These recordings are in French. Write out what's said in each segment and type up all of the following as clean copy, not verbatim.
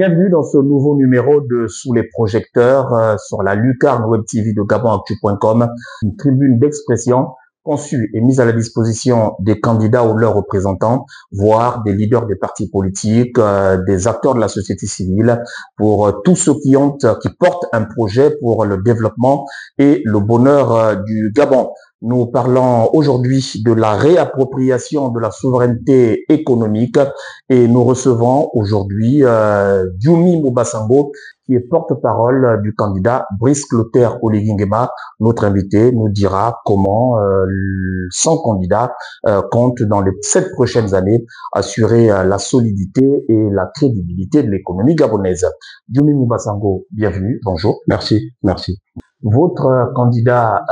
Bienvenue dans ce nouveau numéro de Sous les projecteurs sur la lucarne web TV de GabonActu.com, une tribune d'expression conçue et mise à la disposition des candidats ou leurs représentants, voire des leaders des partis politiques, des acteurs de la société civile, pour tous ceux qui portent un projet pour le développement et le bonheur du Gabon. Nous parlons aujourd'hui de la réappropriation de la souveraineté économique et nous recevons aujourd'hui Dioumi Moubasango, qui est porte-parole du candidat Brice Clotaire Oligui Nguema. Notre invité nous dira comment son candidat compte dans les 7 prochaines années assurer la solidité et la crédibilité de l'économie gabonaise. Dioumi Moubasango, bienvenue, bonjour. Merci. Votre candidat,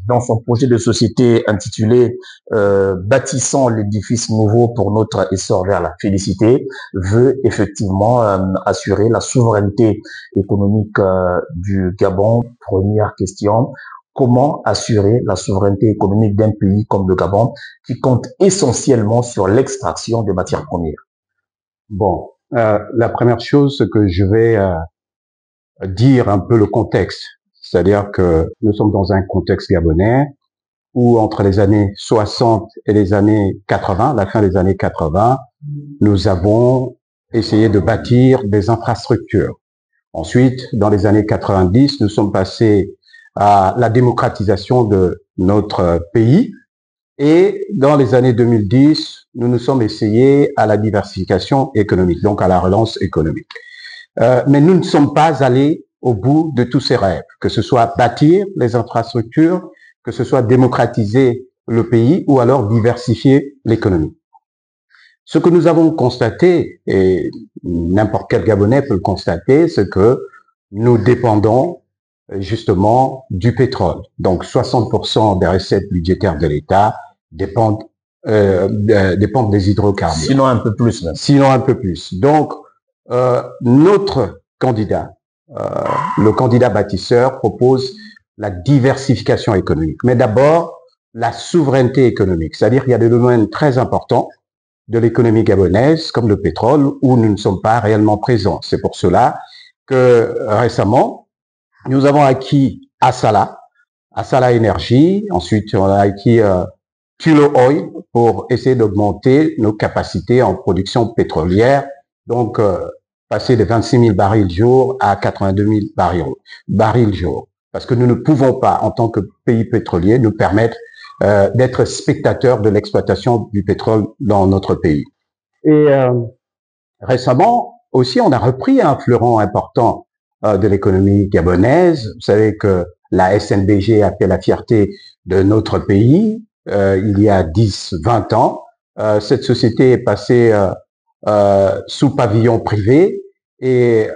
dans son projet de société intitulé Bâtissons l'édifice nouveau pour notre essor vers la félicité, veut effectivement assurer la souveraineté économique du Gabon. Première question, comment assurer la souveraineté économique d'un pays comme le Gabon qui compte essentiellement sur l'extraction de matières premières? Bon, la première chose, c'est que je vais dire un peu le contexte. C'est-à-dire que nous sommes dans un contexte gabonais où entre les années 60 et les années 80, la fin des années 80, nous avons essayé de bâtir des infrastructures. Ensuite, dans les années 90, nous sommes passés à la démocratisation de notre pays. Et dans les années 2010, nous nous sommes essayés à la diversification économique, donc à la relance économique. Mais nous ne sommes pas allés au bout de tous ces rêves, que ce soit bâtir les infrastructures, que ce soit démocratiser le pays ou alors diversifier l'économie. Ce que nous avons constaté, et n'importe quel Gabonais peut le constater, c'est que nous dépendons justement du pétrole. Donc 60% des recettes budgétaires de l'État dépendent des hydrocarbures. Sinon un peu plus. Même. Sinon un peu plus. Donc notre candidat, le candidat bâtisseur, propose la diversification économique. Mais d'abord, la souveraineté économique. C'est-à-dire qu'il y a des domaines très importants de l'économie gabonaise, comme le pétrole, où nous ne sommes pas réellement présents. C'est pour cela que récemment, nous avons acquis Assala Énergie. Ensuite, on a acquis Tullow Oil pour essayer d'augmenter nos capacités en production pétrolière. Donc, passer de 26 000 barils jour à 82 000 barils jour. Parce que nous ne pouvons pas, en tant que pays pétrolier, nous permettre d'être spectateurs de l'exploitation du pétrole dans notre pays. Et récemment, aussi, on a repris un fleuron important de l'économie gabonaise. Vous savez que la SNBG a fait la fierté de notre pays il y a 10-20 ans. Cette société est passée sous pavillon privé et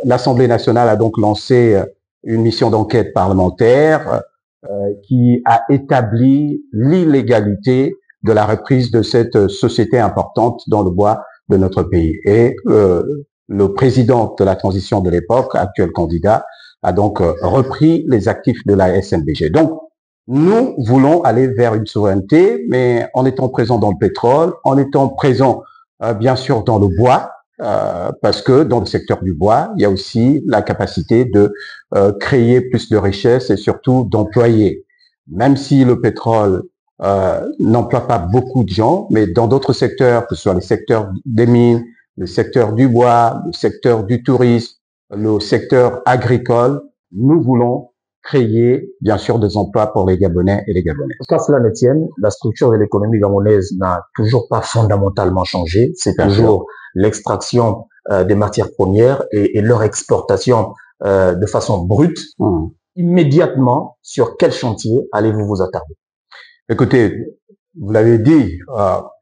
l'Assemblée nationale a donc lancé une mission d'enquête parlementaire qui a établi l'illégalité de la reprise de cette société importante dans le bois de notre pays. Et le président de la transition de l'époque, actuel candidat, a donc repris les actifs de la SNBG. Donc, nous voulons aller vers une souveraineté, mais en étant présent dans le pétrole, en étant présent bien sûr dans le bois, parce que dans le secteur du bois, il y a aussi la capacité de créer plus de richesses et surtout d'employer. Même si le pétrole n'emploie pas beaucoup de gens, mais dans d'autres secteurs, que ce soit les secteurs des mines, le secteur du bois, le secteur du tourisme, le secteur agricole, nous voulons créer, bien sûr, des emplois pour les Gabonais et les Gabonaises. Qu'à cela ne tienne, la structure de l'économie gabonaise n'a toujours pas fondamentalement changé. C'est toujours l'extraction des matières premières et leur exportation de façon brute. Immédiatement, sur quel chantier allez-vous vous attarder? Écoutez, vous l'avez dit,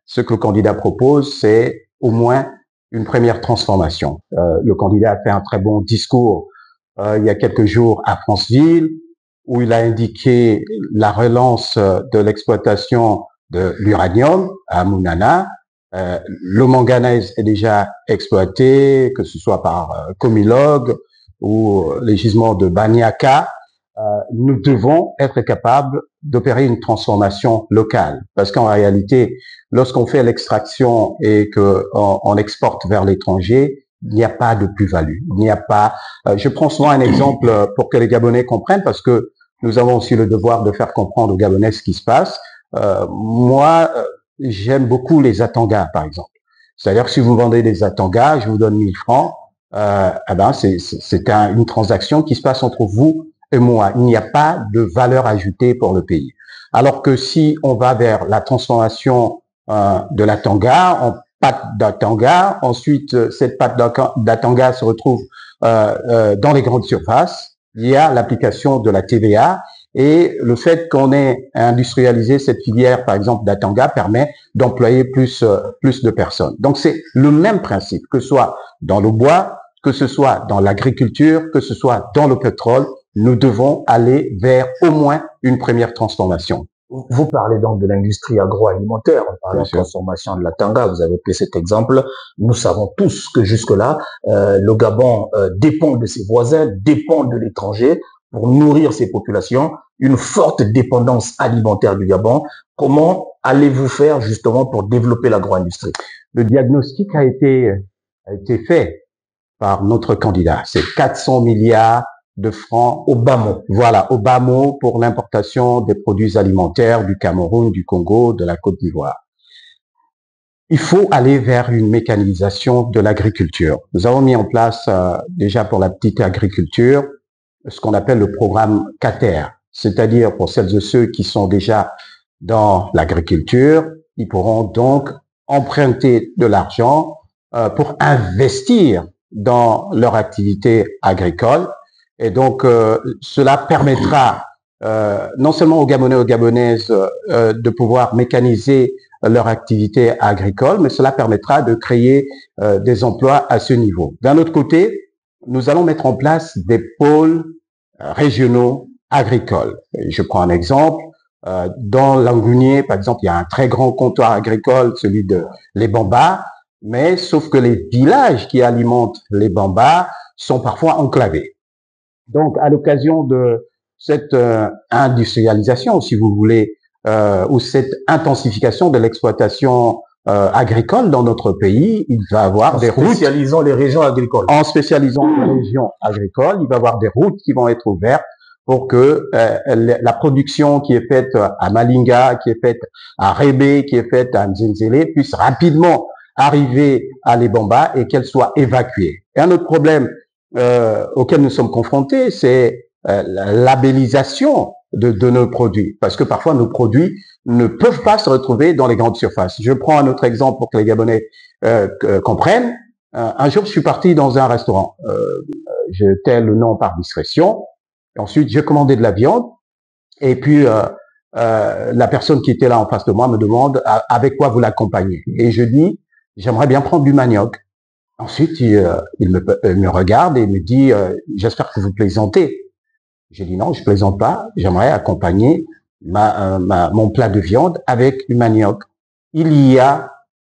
ce que le candidat propose, c'est au moins une première transformation. Le candidat a fait un très bon discours il y a quelques jours à Franceville, où il a indiqué la relance de l'exploitation de l'uranium à Mounana. Le manganèse est déjà exploité, que ce soit par Comilog ou les gisements de Baniaka. Nous devons être capables d'opérer une transformation locale. Parce qu'en réalité, lorsqu'on fait l'extraction et qu'on exporte vers l'étranger, il n'y a pas de plus-value. Il n'y a pas. Je prends souvent un exemple pour que les Gabonais comprennent, parce que nous avons aussi le devoir de faire comprendre aux Gabonais ce qui se passe. Moi, j'aime beaucoup les atangas, par exemple. C'est-à-dire que si vous vendez des atangas, je vous donne 1000 francs. C'est une transaction qui se passe entre vous et moi. Il n'y a pas de valeur ajoutée pour le pays. Alors que si on va vers la transformation de la tanga en pâte d'atanga, ensuite cette pâte d'atanga se retrouve dans les grandes surfaces, il y a l'application de la TVA, et le fait qu'on ait industrialisé cette filière, par exemple d'atanga, permet d'employer plus de personnes. Donc c'est le même principe, que ce soit dans le bois, que ce soit dans l'agriculture, que ce soit dans le pétrole, nous devons aller vers au moins une première transformation. Vous parlez donc de l'industrie agroalimentaire, on parle de la transformation de la tanga, vous avez pris cet exemple. Nous savons tous que jusque-là, le Gabon dépend de ses voisins, dépend de l'étranger pour nourrir ses populations, une forte dépendance alimentaire du Gabon. Comment allez-vous faire justement pour développer l'agro-industrie? Le diagnostic a été fait par notre candidat. C'est 400 milliards de francs au bas mot. Voilà, au bas mot pour l'importation des produits alimentaires du Cameroun, du Congo, de la Côte d'Ivoire. Il faut aller vers une mécanisation de l'agriculture. Nous avons mis en place déjà pour la petite agriculture ce qu'on appelle le programme CATER, c'est-à-dire pour celles et ceux qui sont déjà dans l'agriculture, ils pourront donc emprunter de l'argent pour investir dans leur activité agricole. Et donc, cela permettra non seulement aux Gabonais et aux Gabonaises de pouvoir mécaniser leur activité agricole, mais cela permettra de créer des emplois à ce niveau. D'un autre côté, nous allons mettre en place des pôles régionaux agricoles. Je prends un exemple. Dans Langounier, par exemple, il y a un très grand comptoir agricole, celui de les Bambas, mais sauf que les villages qui alimentent les Bambas sont parfois enclavés. Donc, à l'occasion de cette industrialisation, si vous voulez, ou cette intensification de l'exploitation agricole dans notre pays, il va avoir des routes. En spécialisant les régions agricoles. En spécialisant les régions agricoles, il va y avoir des routes qui vont être ouvertes pour que la production qui est faite à Malinga, qui est faite à Rébé, qui est faite à Nzenzele puisse rapidement arriver à les Bambas et qu'elle soit évacuée. Et un autre problème auquel nous sommes confrontés, c'est la labellisation de nos produits, parce que parfois nos produits ne peuvent pas se retrouver dans les grandes surfaces. Je prends un autre exemple pour que les Gabonais comprennent. Un jour, je suis parti dans un restaurant. Je tais le nom par discrétion. Ensuite, j'ai commandé de la viande. Et puis, la personne qui était là en face de moi me demande avec quoi vous l'accompagnez. Et je dis, j'aimerais bien prendre du manioc. Ensuite, il me regarde et me dit, j'espère que vous plaisantez. J'ai dit non, je plaisante pas. J'aimerais accompagner mon plat de viande avec du manioc. Il y a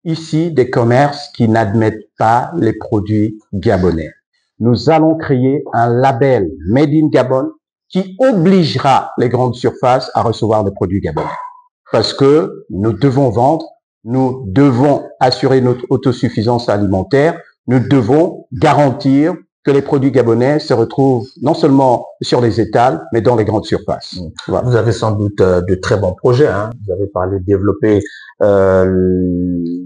ici des commerces qui n'admettent pas les produits gabonais. Nous allons créer un label Made in Gabon qui obligera les grandes surfaces à recevoir des produits gabonais. Parce que nous devons vendre, nous devons assurer notre autosuffisance alimentaire, nous devons garantir que les produits gabonais se retrouvent non seulement sur les étals, mais dans les grandes surfaces. Voilà. Vous avez sans doute de très bons projets. Hein. Vous avez parlé de développer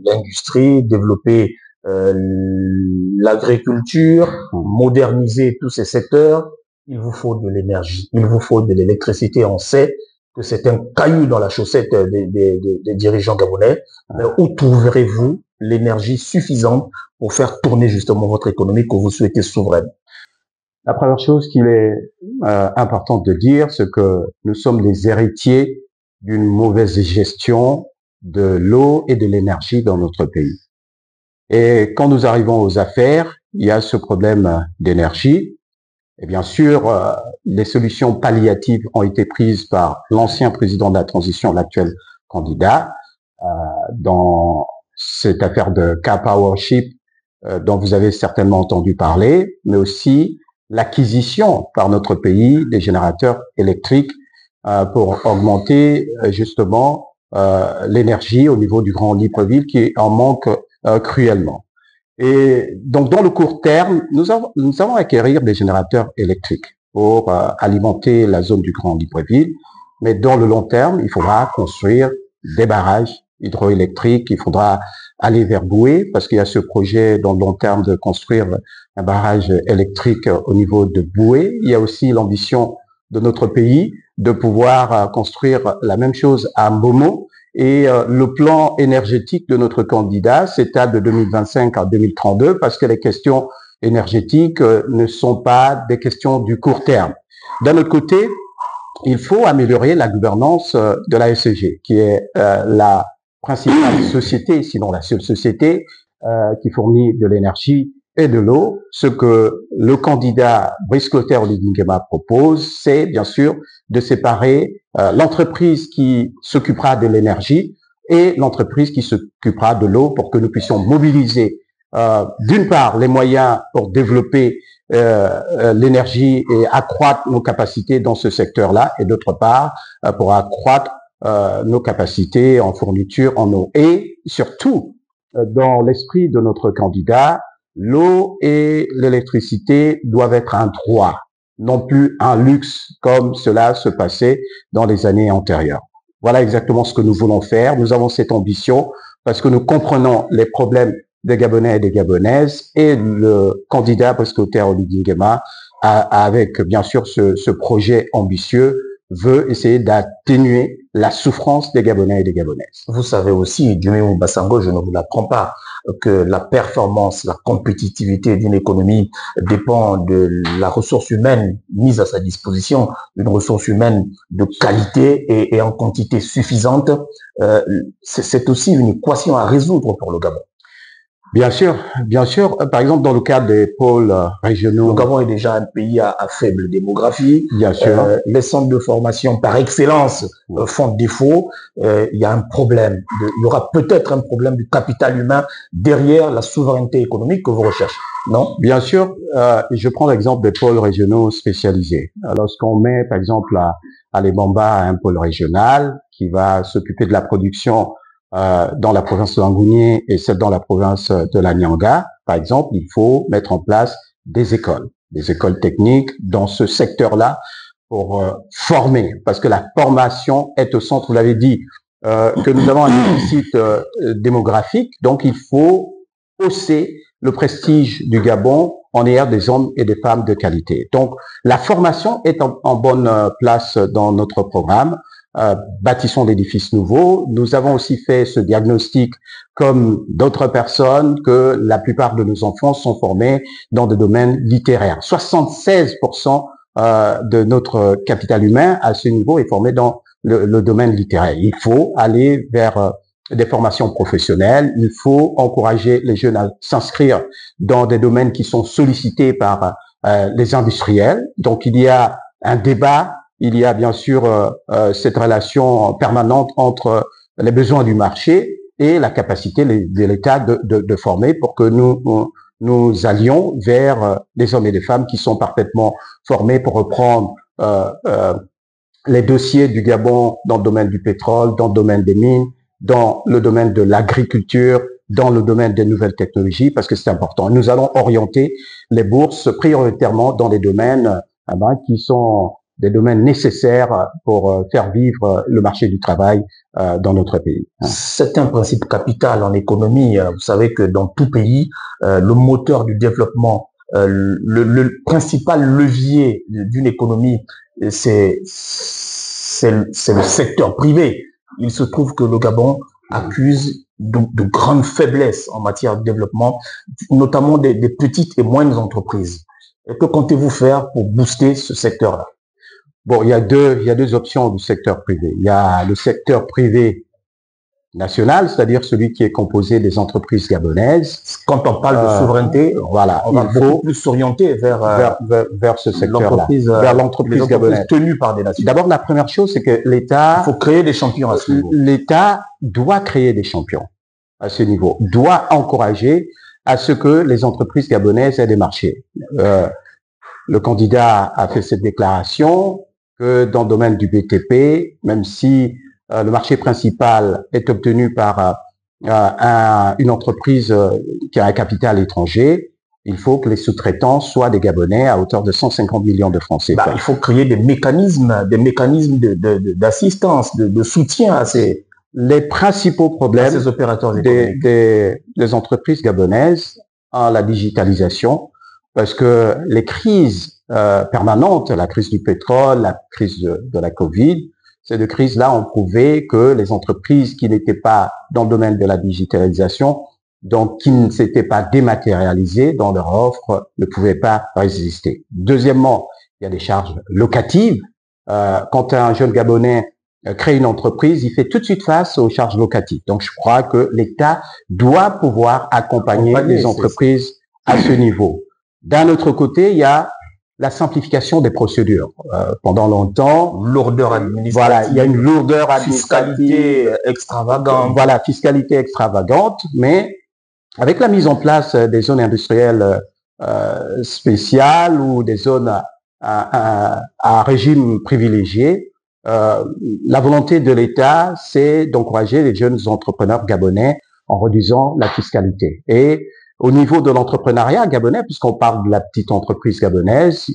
l'industrie, développer l'agriculture, moderniser tous ces secteurs. Il vous faut de l'énergie, il vous faut de l'électricité. On sait que c'est un caillou dans la chaussette des dirigeants gabonais. Mais où trouverez-vous l'énergie suffisante pour faire tourner justement votre économie que vous souhaitez souveraine? La première chose qu'il est important de dire, c'est que nous sommes les héritiers d'une mauvaise gestion de l'eau et de l'énergie dans notre pays. Et quand nous arrivons aux affaires, il y a ce problème d'énergie. Et bien sûr, les solutions palliatives ont été prises par l'ancien président de la transition, l'actuel candidat, dans cette affaire de K-Powership dont vous avez certainement entendu parler, mais aussi l'acquisition par notre pays des générateurs électriques pour augmenter justement l'énergie au niveau du Grand Libreville qui en manque cruellement. Et donc, dans le court terme, nous allons acquérir des générateurs électriques pour alimenter la zone du Grand Libreville. Mais dans le long terme, il faudra construire des barrages hydroélectriques, il faudra aller vers Boué, parce qu'il y a ce projet dans le long terme de construire un barrage électrique au niveau de Boué. Il y a aussi l'ambition de notre pays de pouvoir construire la même chose à Momo. Et le plan énergétique de notre candidat s'étale de 2025 à 2032 parce que les questions énergétiques ne sont pas des questions du court terme. D'un autre côté, il faut améliorer la gouvernance de la SCG, qui est la principale société, sinon la seule société, qui fournit de l'énergie et de l'eau. Ce que le candidat Brice Clotaire Oligui-Nguema propose, c'est bien sûr de séparer l'entreprise qui s'occupera de l'énergie et l'entreprise qui s'occupera de l'eau pour que nous puissions mobiliser d'une part les moyens pour développer l'énergie et accroître nos capacités dans ce secteur-là, et d'autre part pour accroître nos capacités en fourniture en eau. Et surtout, dans l'esprit de notre candidat, l'eau et l'électricité doivent être un droit, non plus un luxe comme cela se passait dans les années antérieures. Voilà exactement ce que nous voulons faire. Nous avons cette ambition parce que nous comprenons les problèmes des Gabonais et des Gabonaises, et le candidat Brice Clotaire Oligui-Nguema, avec bien sûr ce projet ambitieux, veut essayer d'atténuer la souffrance des Gabonais et des Gabonaises. Vous savez aussi, Diomaye Bassango, je ne vous l'apprends pas, que la performance, la compétitivité d'une économie dépend de la ressource humaine mise à sa disposition, une ressource humaine de qualité et en quantité suffisante. C'est aussi une équation à résoudre pour le Gabon. Bien sûr, bien sûr. Par exemple, dans le cadre des pôles régionaux. Le Gabon est déjà un pays à faible démographie. Bien sûr. Les centres de formation par excellence font défaut. Il y a un problème. Il y aura peut-être un problème du capital humain derrière la souveraineté économique que vous recherchez. Non? Bien sûr. Je prends l'exemple des pôles régionaux spécialisés. Lorsqu'on met, par exemple, à Lebamba un pôle régional qui va s'occuper de la production dans la province de Langounié et celle dans la province de la Nyanga, par exemple, il faut mettre en place des écoles techniques dans ce secteur-là pour former, parce que la formation est au centre, vous l'avez dit, que nous avons un déficit démographique, donc il faut hausser le prestige du Gabon en ayant des hommes et des femmes de qualité. Donc, la formation est en bonne place dans notre programme. Bâtissons d'édifices nouveaux. Nous avons aussi fait ce diagnostic, comme d'autres personnes, que la plupart de nos enfants sont formés dans des domaines littéraires. 76% de notre capital humain à ce niveau est formé dans le domaine littéraire. Il faut aller vers des formations professionnelles. Il faut encourager les jeunes à s'inscrire dans des domaines qui sont sollicités par les industriels. Donc, il y a un débat. Il y a bien sûr cette relation permanente entre les besoins du marché et la capacité de l'État de former pour que nous allions vers des hommes et des femmes qui sont parfaitement formés pour reprendre les dossiers du Gabon dans le domaine du pétrole, dans le domaine des mines, dans le domaine de l'agriculture, dans le domaine des nouvelles technologies, parce que c'est important. Nous allons orienter les bourses prioritairement dans les domaines qui sont des domaines nécessaires pour faire vivre le marché du travail dans notre pays. C'est un principe capital en économie. Vous savez que dans tout pays, le moteur du développement, le principal levier d'une économie, c'est le secteur privé. Il se trouve que le Gabon accuse de grandes faiblesses en matière de développement, notamment des petites et moyennes entreprises. Que comptez-vous faire pour booster ce secteur-là? Bon, il y a deux options du secteur privé. Il y a le secteur privé national, c'est-à-dire celui qui est composé des entreprises gabonaises. Quand on parle de souveraineté, voilà, on va beaucoup plus s'orienter vers ce secteur-là, vers l'entreprise gabonaise tenue par des nations. D'abord, la première chose, c'est que l'État... Il faut créer des champions à ce niveau. L'État doit créer des champions à ce niveau, doit encourager à ce que les entreprises gabonaises aient des marchés. Le candidat a fait cette déclaration que dans le domaine du BTP, même si le marché principal est obtenu par une entreprise qui a un capital étranger, il faut que les sous-traitants soient des Gabonais à hauteur de 150 millions de francs CFA. Il faut créer des mécanismes d'assistance, de soutien à ces, les principaux problèmes ces opérateurs des entreprises gabonaises en la digitalisation, parce que les crises permanentes, la crise du pétrole, la crise de la Covid, ces deux crises-là ont prouvé que les entreprises qui n'étaient pas dans le domaine de la digitalisation, donc qui ne s'étaient pas dématérialisées dans leur offre, ne pouvaient pas résister. Deuxièmement, il y a des charges locatives. Quand un jeune Gabonais crée une entreprise, il fait tout de suite face aux charges locatives. Donc, je crois que l'État doit pouvoir accompagner les entreprises à ce niveau. D'un autre côté, il y a la simplification des procédures. Pendant longtemps, lourdeur administrative. Voilà, il y a une lourdeur administrative, fiscalité extravagante. Voilà, fiscalité extravagante, mais avec la mise en place des zones industrielles spéciales ou des zones à régime privilégié, la volonté de l'État, c'est d'encourager les jeunes entrepreneurs gabonais en réduisant la fiscalité. Et au niveau de l'entrepreneuriat gabonais, puisqu'on parle de la petite entreprise gabonaise,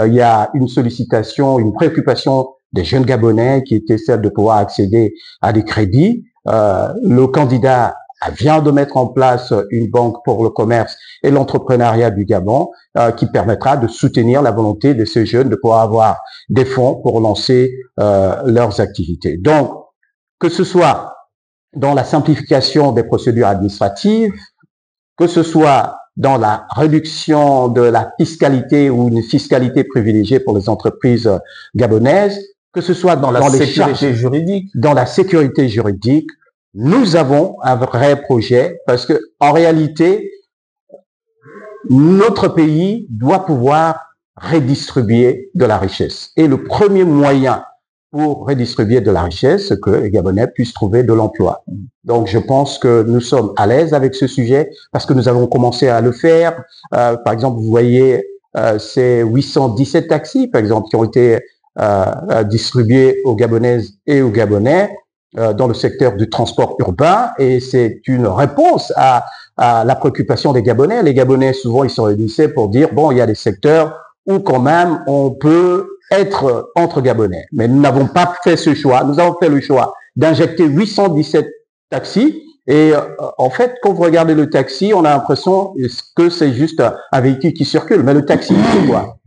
il y a une sollicitation, une préoccupation des jeunes Gabonais qui était celle de pouvoir accéder à des crédits. Le candidat vient de mettre en place une banque pour le commerce et l'entrepreneuriat du Gabon qui permettra de soutenir la volonté de ces jeunes de pouvoir avoir des fonds pour lancer leurs activités. Donc, que ce soit dans la simplification des procédures administratives, que ce soit dans la réduction de la fiscalité ou une fiscalité privilégiée pour les entreprises gabonaises, que ce soit dans la sécurité juridique, nous avons un vrai projet parce que en réalité, notre pays doit pouvoir redistribuer de la richesse. Et le premier moyen pour redistribuer de la richesse, c'est que les Gabonais puissent trouver de l'emploi. Donc, je pense que nous sommes à l'aise avec ce sujet parce que nous avons commencé à le faire. Par exemple, vous voyez ces 817 taxis, par exemple, qui ont été distribués aux Gabonaises et aux Gabonais dans le secteur du transport urbain. Et c'est une réponse à la préoccupation des Gabonais. Les Gabonais, souvent, ils se réunissaient pour dire, bon, il y a des secteurs où quand même on peut être entre Gabonais. Mais nous n'avons pas fait ce choix. Nous avons fait le choix d'injecter 817 taxis. Et en fait, quand vous regardez le taxi, on a l'impression que c'est juste un véhicule qui circule. Mais le taxi, c'est quoi?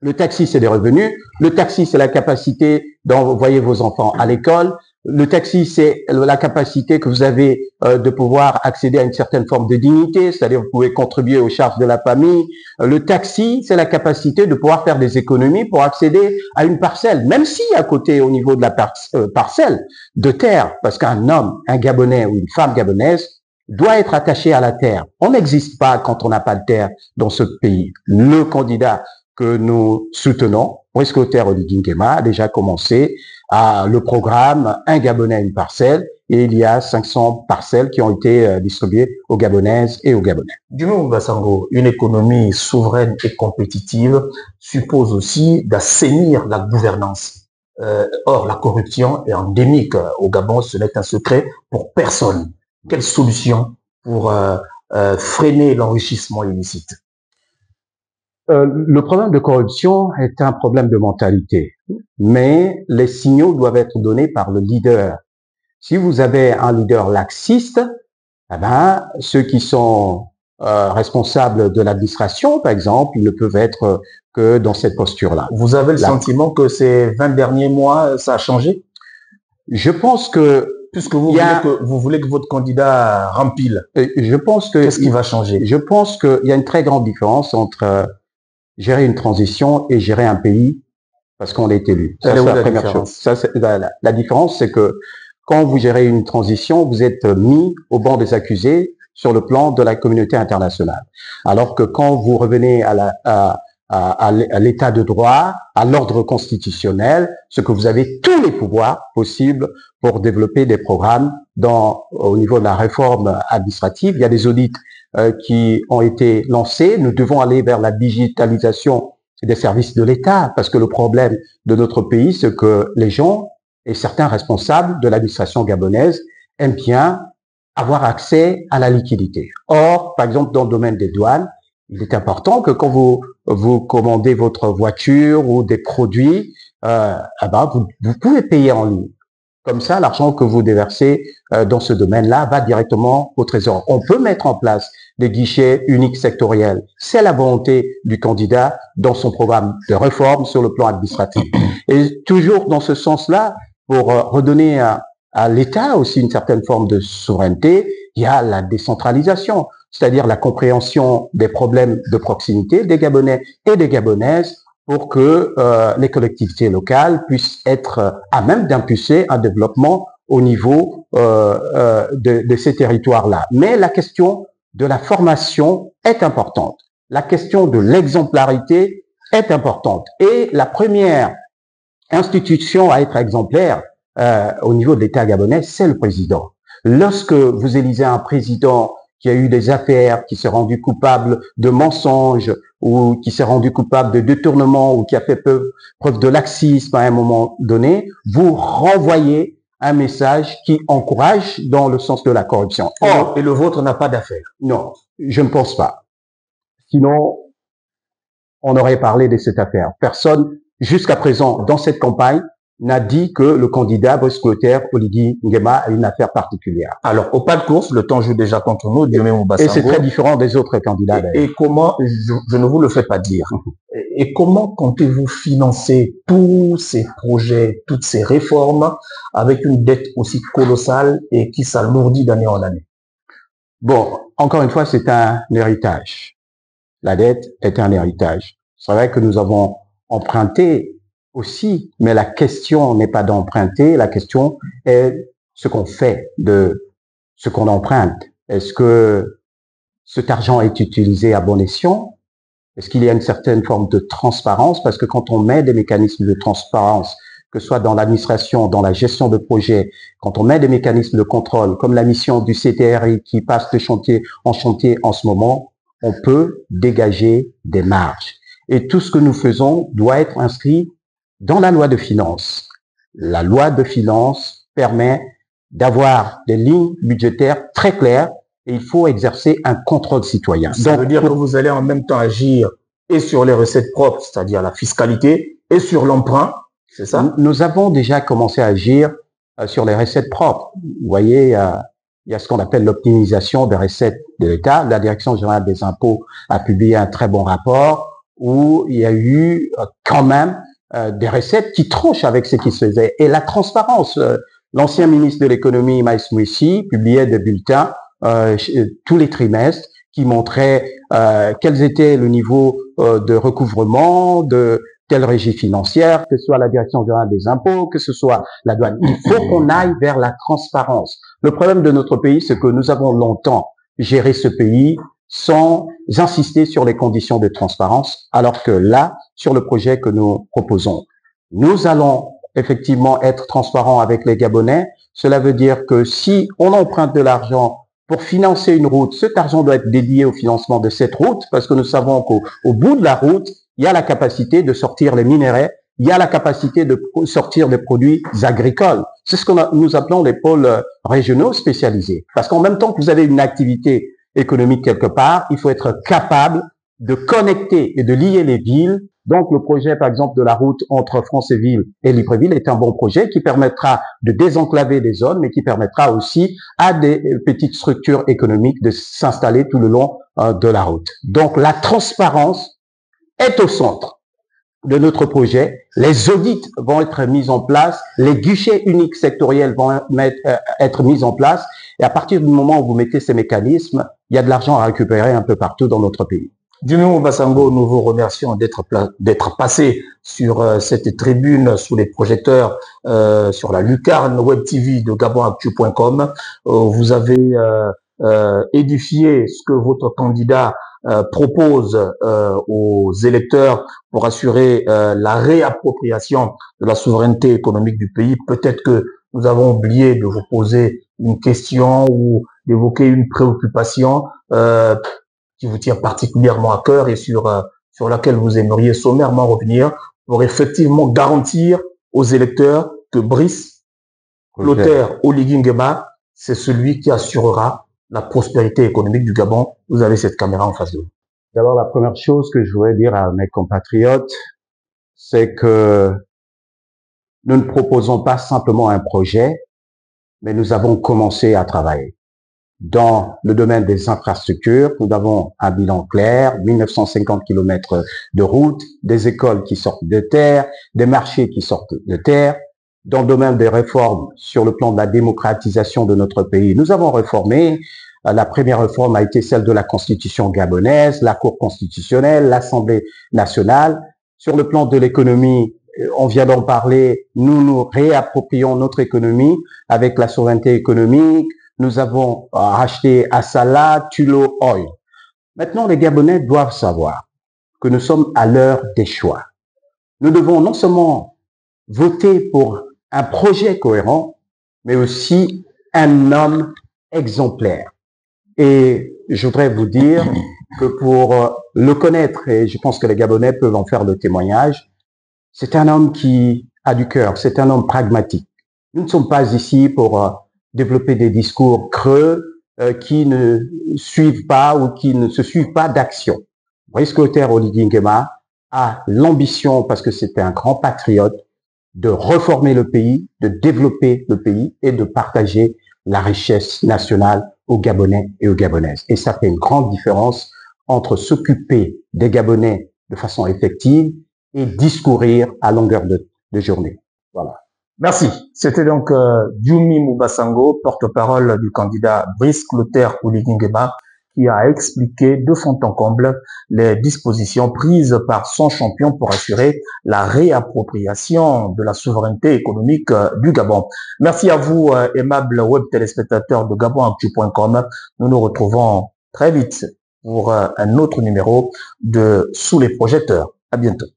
Le taxi, c'est des revenus. Le taxi, c'est la capacité d'envoyer vos enfants à l'école. Le taxi, c'est la capacité que vous avez de pouvoir accéder à une certaine forme de dignité, c'est-à-dire vous pouvez contribuer aux charges de la famille. Le taxi, c'est la capacité de pouvoir faire des économies pour accéder à une parcelle, même si à côté, au niveau de la parcelle de terre, parce qu'un homme, un Gabonais ou une femme gabonaise doit être attaché à la terre. On n'existe pas quand on n'a pas de terre dans ce pays. Le candidat que nous soutenons, Briscoe Oligui Nguema, a déjà commencé le programme Un Gabonais, une parcelle, et il y a 500 parcelles qui ont été distribuées aux Gabonaises et aux Gabonais. Dumont Bassango, une économie souveraine et compétitive suppose aussi d'assainir la gouvernance. Or, la corruption est endémique au Gabon, ce n'est un secret pour personne. Quelle solution pour freiner l'enrichissement illicite? Le problème de corruption est un problème de mentalité, mais les signaux doivent être donnés par le leader. Si vous avez un leader laxiste, eh ben, ceux qui sont responsables de l'administration, par exemple, ne peuvent être que dans cette posture-là. Vous avez le sentiment que ces 20 derniers mois, ça a changé? Je pense que puisque vous voulez que votre candidat rempile, je pense que qu'est-ce qui va changer? Je pense qu'il y a une très grande différence entre gérer une transition et gérer un pays parce qu'on est élu. Ça, c'est la première chose. Ça, la différence, c'est que quand vous gérez une transition, vous êtes mis au banc des accusés sur le plan de la communauté internationale. Alors que quand vous revenez à l'état de droit, à l'ordre constitutionnel, ce que vous avez tous les pouvoirs possibles pour développer des programmes au niveau de la réforme administrative. Il y a des audits qui ont été lancés. Nous devons aller vers la digitalisation des services de l'État parce que le problème de notre pays, c'est que les gens et certains responsables de l'administration gabonaise aiment bien avoir accès à la liquidité. Or, par exemple, dans le domaine des douanes, il est important que quand vous commandez votre voiture ou des produits, vous pouvez payer en ligne. Comme ça, l'argent que vous déversez dans ce domaine-là va directement au Trésor. On peut mettre en place des guichets uniques sectoriels. C'est la volonté du candidat dans son programme de réforme sur le plan administratif. Et toujours dans ce sens-là, pour redonner à l'État aussi une certaine forme de souveraineté, il y a la décentralisation, c'est-à-dire la compréhension des problèmes de proximité des Gabonais et des Gabonaises pour que les collectivités locales puissent être à même d'impulser un développement au niveau de ces territoires-là. Mais la question de la formation est importante. La question de l'exemplarité est importante. Et la première institution à être exemplaire au niveau de l'État gabonais, c'est le président. Lorsque vous élisez un président qui a eu des affaires, qui s'est rendu coupable de mensonges ou qui s'est rendu coupable de détournement ou qui a fait preuve de laxisme à un moment donné, vous renvoyez un message qui encourage dans le sens de la corruption. Or, et le vôtre n'a pas d'affaires? Non, je ne pense pas. Sinon, on aurait parlé de cette affaire. Personne, jusqu'à présent, dans cette campagne, n'a dit que le candidat Brice Clotaire Oligui Nguema a une affaire particulière. Alors, au pas de course, le temps joue déjà contre nous, Diomaye Basango. Et c'est très différent des autres candidats. Et comment, je ne vous le fais pas dire, et comment comptez-vous financer tous ces projets, toutes ces réformes avec une dette aussi colossale et qui s'alourdit d'année en année? Bon, encore une fois, c'est un héritage. La dette est un héritage. C'est vrai que nous avons emprunté aussi, mais la question n'est pas d'emprunter, la question est ce qu'on fait de ce qu'on emprunte. Est-ce que cet argent est utilisé à bon escient? Est-ce qu'il y a une certaine forme de transparence? Parce que quand on met des mécanismes de transparence, que ce soit dans l'administration, dans la gestion de projet, quand on met des mécanismes de contrôle, comme la mission du CTRI qui passe de chantier en ce moment, on peut dégager des marges. Et tout ce que nous faisons doit être inscrit dans la loi de finances. La loi de finances permet d'avoir des lignes budgétaires très claires et il faut exercer un contrôle citoyen. Ça veut dire que vous allez en même temps agir et sur les recettes propres, c'est-à-dire la fiscalité, et sur l'emprunt, c'est ça? Nous avons déjà commencé à agir sur les recettes propres. Vous voyez, il y a ce qu'on appelle l'optimisation des recettes de l'État. La Direction générale des impôts a publié un très bon rapport où il y a eu quand même des recettes qui tranchent avec ce qui se faisait. Et la transparence, l'ancien ministre de l'économie, Maïs Mouissi, publiait des bulletins tous les trimestres qui montraient quels étaient le niveau de recouvrement de telle régie financière, que ce soit la Direction générale des impôts, que ce soit la douane. Il faut qu'on aille vers la transparence. Le problème de notre pays, c'est que nous avons longtemps géré ce pays sans insister sur les conditions de transparence, alors que là, sur le projet que nous proposons, nous allons effectivement être transparents avec les Gabonais. Cela veut dire que si on emprunte de l'argent pour financer une route, cet argent doit être dédié au financement de cette route, parce que nous savons qu'au bout de la route, il y a la capacité de sortir les minerais, il y a la capacité de sortir des produits agricoles. C'est ce que nous appelons les pôles régionaux spécialisés. Parce qu'en même temps que vous avez une activité économique quelque part, il faut être capable de connecter et de lier les villes. Donc, le projet, par exemple, de la route entre Francéville et Libreville est un bon projet qui permettra de désenclaver des zones, mais qui permettra aussi à des petites structures économiques de s'installer tout le long de la route. Donc, la transparence est au centre de notre projet. Les audits vont être mis en place, les guichets uniques sectoriels vont être mis en place, et à partir du moment où vous mettez ces mécanismes, il y a de l'argent à récupérer un peu partout dans notre pays. Diomaye Basango, nous vous remercions d'être passé sur cette tribune sous les projecteurs sur la lucarne web TV de GabonActu.com. Vous avez édifié ce que votre candidat propose aux électeurs pour assurer la réappropriation de la souveraineté économique du pays. Peut-être que nous avons oublié de vous poser une question ou d'évoquer une préoccupation qui vous tient particulièrement à cœur et sur laquelle vous aimeriez sommairement revenir pour effectivement garantir aux électeurs que Brice Clotaire Oligui Nguema c'est celui qui assurera la prospérité économique du Gabon. Vous avez cette caméra en face de vous. D'abord, la première chose que je voudrais dire à mes compatriotes, c'est que nous ne proposons pas simplement un projet, mais nous avons commencé à travailler. Dans le domaine des infrastructures, nous avons un bilan clair, 1950 km de route, des écoles qui sortent de terre, des marchés qui sortent de terre. Dans le domaine des réformes sur le plan de la démocratisation de notre pays, nous avons réformé. La première réforme a été celle de la Constitution gabonaise, la Cour constitutionnelle, l'Assemblée nationale. Sur le plan de l'économie, on vient d'en parler, nous réapproprions notre économie avec la souveraineté économique. Nous avons racheté Assala, Tullow Oil. Maintenant, les Gabonais doivent savoir que nous sommes à l'heure des choix. Nous devons non seulement voter pour un projet cohérent, mais aussi un homme exemplaire. Et je voudrais vous dire que pour le connaître, et je pense que les Gabonais peuvent en faire le témoignage, c'est un homme qui a du cœur, c'est un homme pragmatique. Nous ne sommes pas ici pour développer des discours creux qui ne suivent pas ou qui ne se suivent pas d'action. Brice Clotaire Oligui Nguema a l'ambition, parce que c'est un grand patriote, de reformer le pays, de développer le pays et de partager la richesse nationale aux Gabonais et aux Gabonaises. Et ça fait une grande différence entre s'occuper des Gabonais de façon effective et discourir à longueur de journée. Voilà. Merci. C'était donc Dioumi Moubasango, porte-parole du candidat Brice Clotaire Oligui Nguema, qui a expliqué de fond en comble les dispositions prises par son champion pour assurer la réappropriation de la souveraineté économique du Gabon. Merci à vous, aimables web téléspectateurs de GabonActu.com. Nous nous retrouvons très vite pour un autre numéro de Sous les projecteurs. À bientôt.